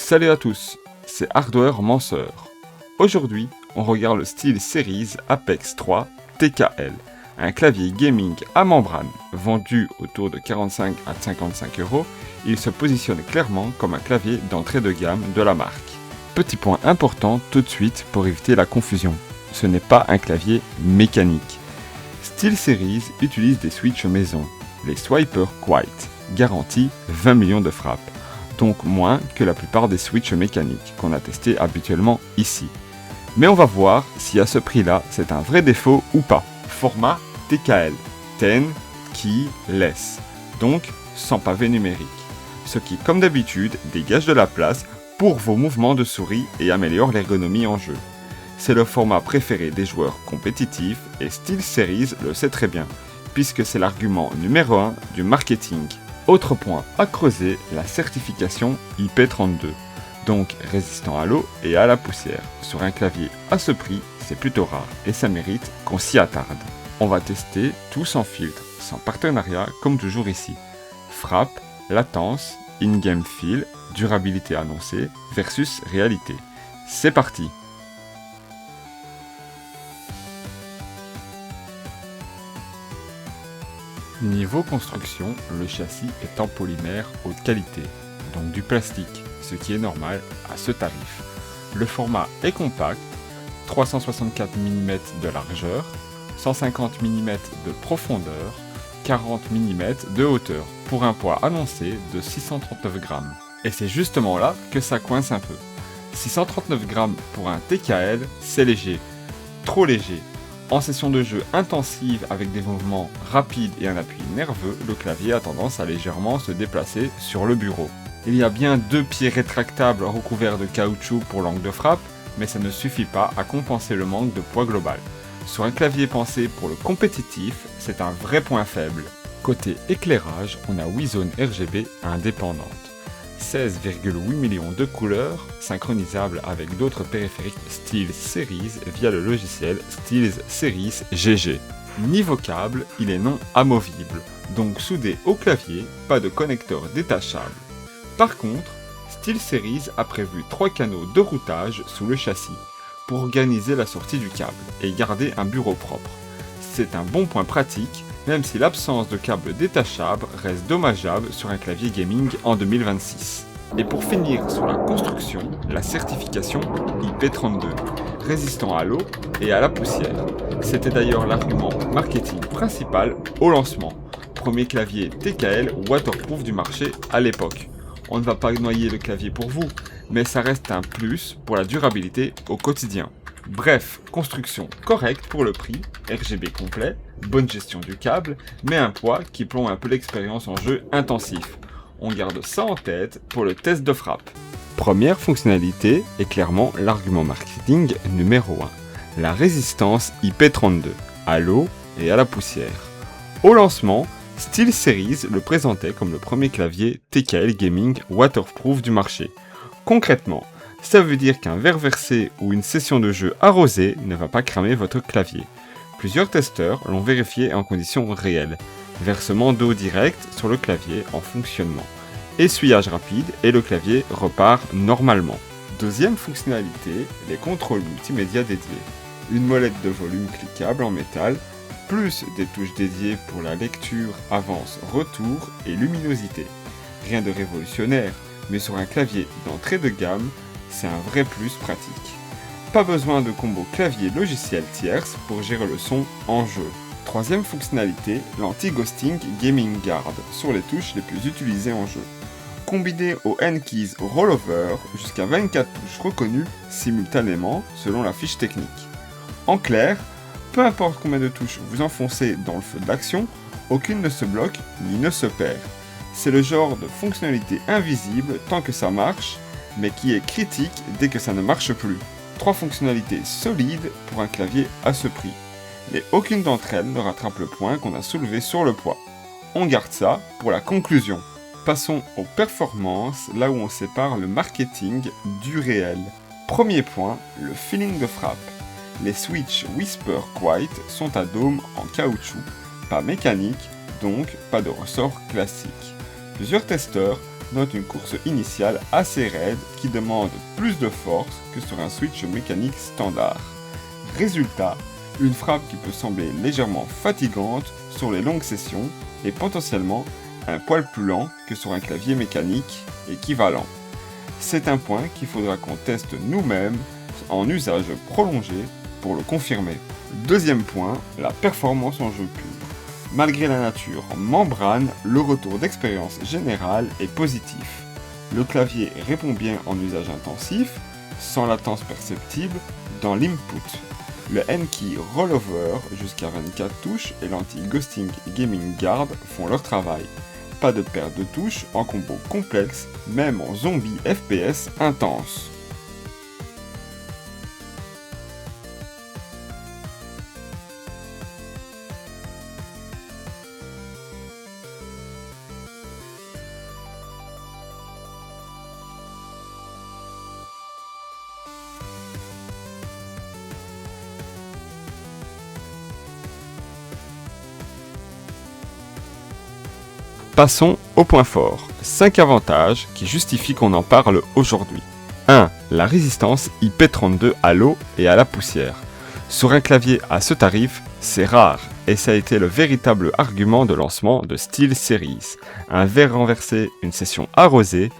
Salut à tous, c'est Hardware Manceur. Aujourd'hui, on regarde le SteelSeries Apex 3 TKL, un clavier gaming à membrane. Vendu autour de 45 à 55 €, il se positionne clairement comme un clavier d'entrée de gamme de la marque. Petit point important tout de suite pour éviter la confusion, ce n'est pas un clavier mécanique. SteelSeries utilise des switches maison, les Swiper Quiet, garantie 20 millions de frappes, donc moins que la plupart des switches mécaniques qu'on a testés habituellement ici. Mais on va voir si à ce prix-là c'est un vrai défaut ou pas. Format TKL, 10 keyless, donc sans pavé numérique, ce qui comme d'habitude dégage de la place pour vos mouvements de souris et améliore l'ergonomie en jeu. C'est le format préféré des joueurs compétitifs et SteelSeries le sait très bien, puisque c'est l'argument numéro 1 du marketing. Autre point à creuser, la certification IP32, donc résistant à l'eau et à la poussière. Sur un clavier à ce prix, c'est plutôt rare et ça mérite qu'on s'y attarde. On va tester tout sans filtre, sans partenariat comme toujours ici. Frappe, latence, in-game feel, durabilité annoncée versus réalité. C'est parti! Niveau construction, le châssis est en polymère haute qualité, donc du plastique, ce qui est normal à ce tarif. Le format est compact, 364 mm de largeur, 150 mm de profondeur, 40 mm de hauteur, pour un poids annoncé de 639 grammes. Et c'est justement là que ça coince un peu. 639 grammes pour un TKL, c'est léger, trop léger. En session de jeu intensive avec des mouvements rapides et un appui nerveux, le clavier a tendance à légèrement se déplacer sur le bureau. Il y a bien deux pieds rétractables recouverts de caoutchouc pour l'angle de frappe, mais ça ne suffit pas à compenser le manque de poids global. Sur un clavier pensé pour le compétitif, c'est un vrai point faible. Côté éclairage, on a 8 zones RGB indépendantes. 16,8 millions de couleurs, synchronisables avec d'autres périphériques SteelSeries via le logiciel SteelSeries GG. Niveau câble, il est non amovible, donc soudé au clavier, pas de connecteur détachable. Par contre, SteelSeries a prévu 3 canaux de routage sous le châssis, pour organiser la sortie du câble et garder un bureau propre. C'est un bon point pratique, même si l'absence de câble détachable reste dommageable sur un clavier gaming en 2026. Et pour finir sur la construction, la certification IP32, résistant à l'eau et à la poussière. C'était d'ailleurs l'argument marketing principal au lancement. Premier clavier TKL waterproof du marché à l'époque. On ne va pas noyer le clavier pour vous, mais ça reste un plus pour la durabilité au quotidien. Bref, construction correcte pour le prix, RGB complet, bonne gestion du câble, mais un poids qui plombe un peu l'expérience en jeu intensif. On garde ça en tête pour le test de frappe. Première fonctionnalité est clairement l'argument marketing numéro 1, la résistance IP32, à l'eau et à la poussière. Au lancement, SteelSeries le présentait comme le premier clavier TKL Gaming waterproof du marché. Concrètement, ça veut dire qu'un verre versé ou une session de jeu arrosée ne va pas cramer votre clavier. Plusieurs testeurs l'ont vérifié en conditions réelles. Versement d'eau directe sur le clavier en fonctionnement. Essuyage rapide et le clavier repart normalement. Deuxième fonctionnalité, les contrôles multimédia dédiés. Une molette de volume cliquable en métal, plus des touches dédiées pour la lecture, avance, retour et luminosité. Rien de révolutionnaire, mais sur un clavier d'entrée de gamme, c'est un vrai plus pratique. Pas besoin de combo clavier logiciel tierce pour gérer le son en jeu. Troisième fonctionnalité, l'anti-ghosting Gaming Guard sur les touches les plus utilisées en jeu. Combiné au N-Keys Rollover, jusqu'à 24 touches reconnues simultanément selon la fiche technique. En clair, peu importe combien de touches vous enfoncez dans le feu de l'action, aucune ne se bloque ni ne se perd. C'est le genre de fonctionnalité invisible tant que ça marche, mais qui est critique dès que ça ne marche plus. 3 fonctionnalités solides pour un clavier à ce prix. Mais aucune d'entre elles ne rattrape le point qu'on a soulevé sur le poids. On garde ça pour la conclusion. Passons aux performances, là où on sépare le marketing du réel. Premier point, le feeling de frappe. Les switches Whisper Quiet sont à dôme en caoutchouc, pas mécanique, donc pas de ressort classique. Plusieurs testeurs note une course initiale assez raide qui demande plus de force que sur un switch mécanique standard. Résultat, une frappe qui peut sembler légèrement fatigante sur les longues sessions et potentiellement un poil plus lent que sur un clavier mécanique équivalent. C'est un point qu'il faudra qu'on teste nous-mêmes en usage prolongé pour le confirmer. Deuxième point, la performance en jeu pur. Malgré la nature en membrane, le retour d'expérience générale est positif. Le clavier répond bien en usage intensif, sans latence perceptible dans l'input. Le N-Key Rollover jusqu'à 24 touches et l'anti-ghosting Gaming Guard font leur travail. Pas de perte de touches en combo complexe, même en zombie FPS intense. Passons au point fort. 5 avantages qui justifient qu'on en parle aujourd'hui. 1. La résistance IP32 à l'eau et à la poussière. Sur un clavier à ce tarif, c'est rare et ça a été le véritable argument de lancement de SteelSeries. Un verre renversé, une session arrosée,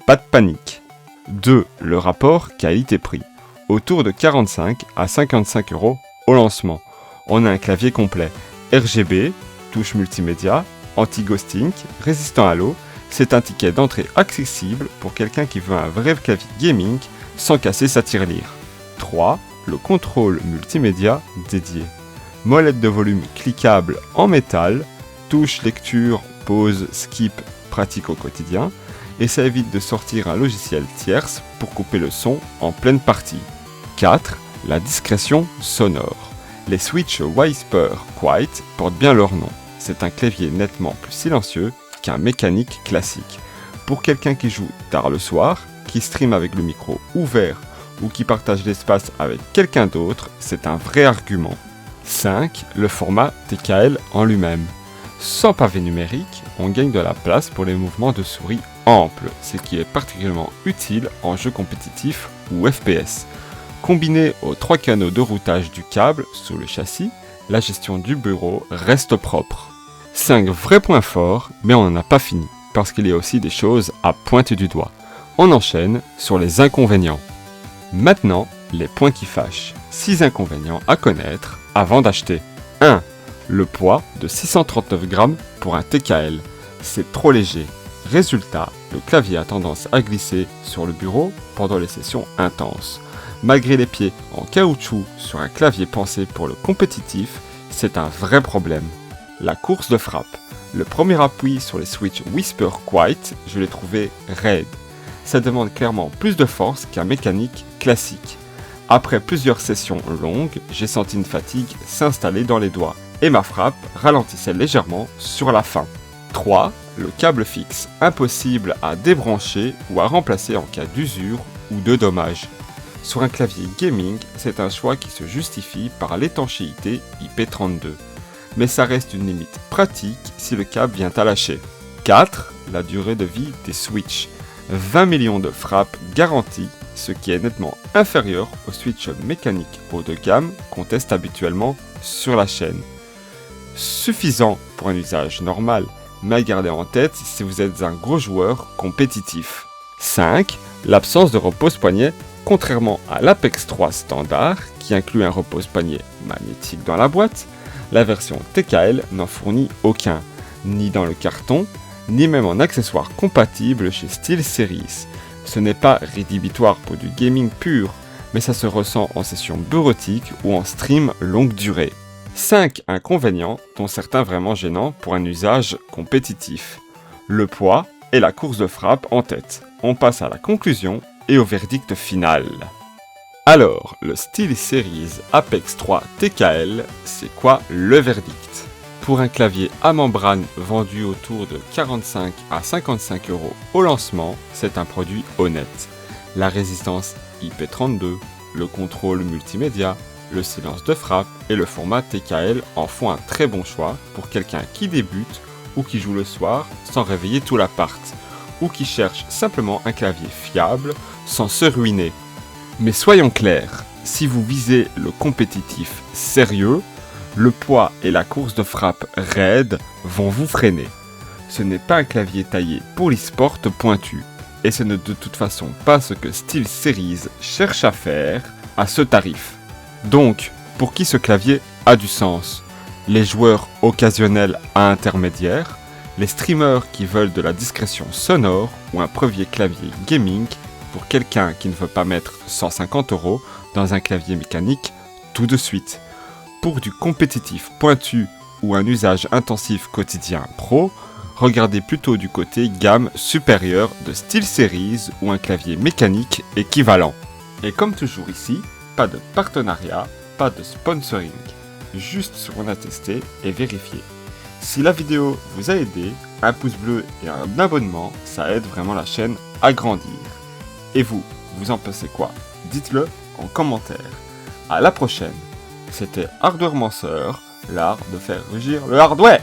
pas de panique. 2. Le rapport qualité-prix. Autour de 45 à 55 € au lancement. On a un clavier complet, RGB, touche multimédia, anti-ghosting, résistant à l'eau, c'est un ticket d'entrée accessible pour quelqu'un qui veut un vrai clavier gaming sans casser sa tirelire. 3. Le contrôle multimédia dédié. Molette de volume cliquable en métal, touche lecture, pause, skip, pratique au quotidien, et ça évite de sortir un logiciel tierce pour couper le son en pleine partie. 4. La discrétion sonore. Les Switch Whisper Quiet portent bien leur nom. C'est un clavier nettement plus silencieux qu'un mécanique classique. Pour quelqu'un qui joue tard le soir, qui stream avec le micro ouvert ou qui partage l'espace avec quelqu'un d'autre, c'est un vrai argument. 5. Le format TKL en lui-même. Sans pavé numérique, on gagne de la place pour les mouvements de souris amples, ce qui est particulièrement utile en jeu compétitif ou FPS. Combiné aux 3 canaux de routage du câble sous le châssis, la gestion du bureau reste propre. 5 vrais points forts, mais on n'en a pas fini, parce qu'il y a aussi des choses à pointer du doigt. On enchaîne sur les inconvénients. Maintenant, les points qui fâchent. 6 inconvénients à connaître avant d'acheter. 1. Le poids de 639 grammes pour un TKL. C'est trop léger. Résultat, le clavier a tendance à glisser sur le bureau pendant les sessions intenses. Malgré les pieds en caoutchouc sur un clavier pensé pour le compétitif, c'est un vrai problème. La course de frappe. Le premier appui sur les Switch Whisper Quiet, je l'ai trouvé raide. Ça demande clairement plus de force qu'un mécanique classique. Après plusieurs sessions longues, j'ai senti une fatigue s'installer dans les doigts et ma frappe ralentissait légèrement sur la fin. 3. Le câble fixe, impossible à débrancher ou à remplacer en cas d'usure ou de dommage. Sur un clavier gaming, c'est un choix qui se justifie par l'étanchéité IP32. Mais ça reste une limite pratique si le câble vient à lâcher. 4. La durée de vie des Switch. 20 millions de frappes garanties, ce qui est nettement inférieur aux Switch mécaniques haut de gamme qu'on teste habituellement sur la chaîne. Suffisant pour un usage normal, mais à garder en tête si vous êtes un gros joueur compétitif. 5. L'absence de repose-poignet, contrairement à l'Apex 3 standard, qui inclut un repose-poignet magnétique dans la boîte, la version TKL n'en fournit aucun, ni dans le carton, ni même en accessoire compatible chez SteelSeries. Ce n'est pas rédhibitoire pour du gaming pur, mais ça se ressent en session bureautique ou en stream longue durée. 5 inconvénients, dont certains vraiment gênants pour un usage compétitif. Le poids et la course de frappe en tête. On passe à la conclusion et au verdict final. Alors, le SteelSeries Apex 3 TKL, c'est quoi le verdict? Pour un clavier à membrane vendu autour de 45 à 55 € au lancement, c'est un produit honnête. La résistance IP32, le contrôle multimédia, le silence de frappe et le format TKL en font un très bon choix pour quelqu'un qui débute ou qui joue le soir sans réveiller tout l'appart, ou qui cherchent simplement un clavier fiable sans se ruiner. Mais soyons clairs, si vous visez le compétitif sérieux, le poids et la course de frappe raide vont vous freiner. Ce n'est pas un clavier taillé pour l'e-sport pointu, et ce n'est de toute façon pas ce que SteelSeries cherche à faire à ce tarif. Donc, pour qui ce clavier a du sens? Les joueurs occasionnels à intermédiaires, les streamers qui veulent de la discrétion sonore ou un premier clavier gaming pour quelqu'un qui ne veut pas mettre 150 € dans un clavier mécanique tout de suite. Pour du compétitif pointu ou un usage intensif quotidien pro, regardez plutôt du côté gamme supérieure de SteelSeries ou un clavier mécanique équivalent. Et comme toujours ici, pas de partenariat, pas de sponsoring, juste ce qu'on a testé et vérifié. Si la vidéo vous a aidé, un pouce bleu et un abonnement, ça aide vraiment la chaîne à grandir. Et vous, vous en pensez quoi? Dites-le en commentaire. À la prochaine. C'était Hardware Manceur, l'art de faire rugir le hardware.